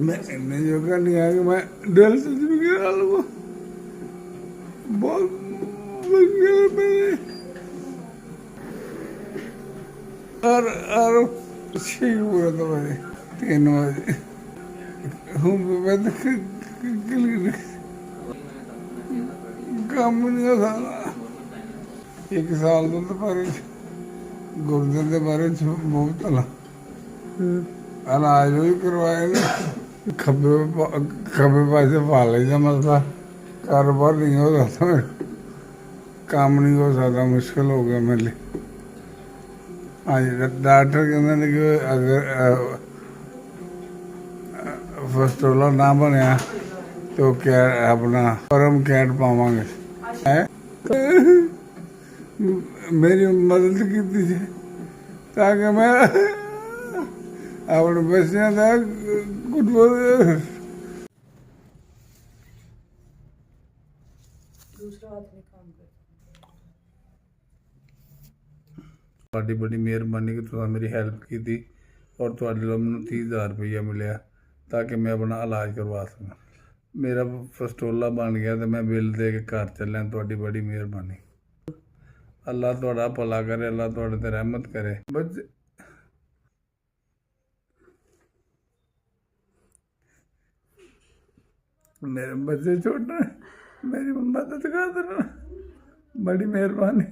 मैं इतने जोगा नहीं आया कि मैं दिल से भी गिरा लूँगा। बहुत मुश्किल है मेरे और ठीक हुआ था मुझे 3 बजे हूँ मैं तो काम नहीं हो सकता। 1 साल तो बारे गुर्दे के बारे बहुत तला इलाज भी करवाए ने खब्बे पासे पा लेदा मसला कारोबार नहीं हो सकता मेरा काम नहीं हो सकता मुश्किल हो गया मेरे लिए। हाँ जी डॉक्टर कहते हैं कि अगर फस्टोला ना बनया तो क्या अपना परम कैट पावांगे है मेरी मदद की थी ताकि मैं अपने बच्चों का कुछ ਤੁਹਾਡੀ ਬੜੀ ਮਿਹਰਬਾਨੀ ਕਿ ਤੁਸੀਂ ਮੇਰੀ ਹੈਲਪ ਕੀਤੀ ਔਰ ਤੁਹਾਡੇ ਵੱਲੋਂ ਮੈਨੂੰ 30,000 ਰੁਪਈਆ ਮਿਲਿਆ ਤਾਂ ਕਿ ਮੈਂ ਆਪਣਾ ਇਲਾਜ ਕਰਵਾ ਸਕਾਂ। ਮੇਰਾ ਫਸਟੋਲਾ ਬਣ ਗਿਆ ਤੇ ਮੈਂ ਬਿੱਲ ਦੇ ਕੇ ਘਰ ਚੱਲਿਆ। ਤੁਹਾਡੀ ਬੜੀ ਮਿਹਰਬਾਨੀ। ਅੱਲਾ ਤੁਹਾਡਾ ਭਲਾ ਕਰੇ, ਅੱਲਾ ਤੁਹਾਡੇ ਤੇ ਰਹਿਮਤ ਕਰੇ। ਬੱਚੇ मेरे बच्चे छोटे मेरी मदद कर देना बड़ी मेहरबानी।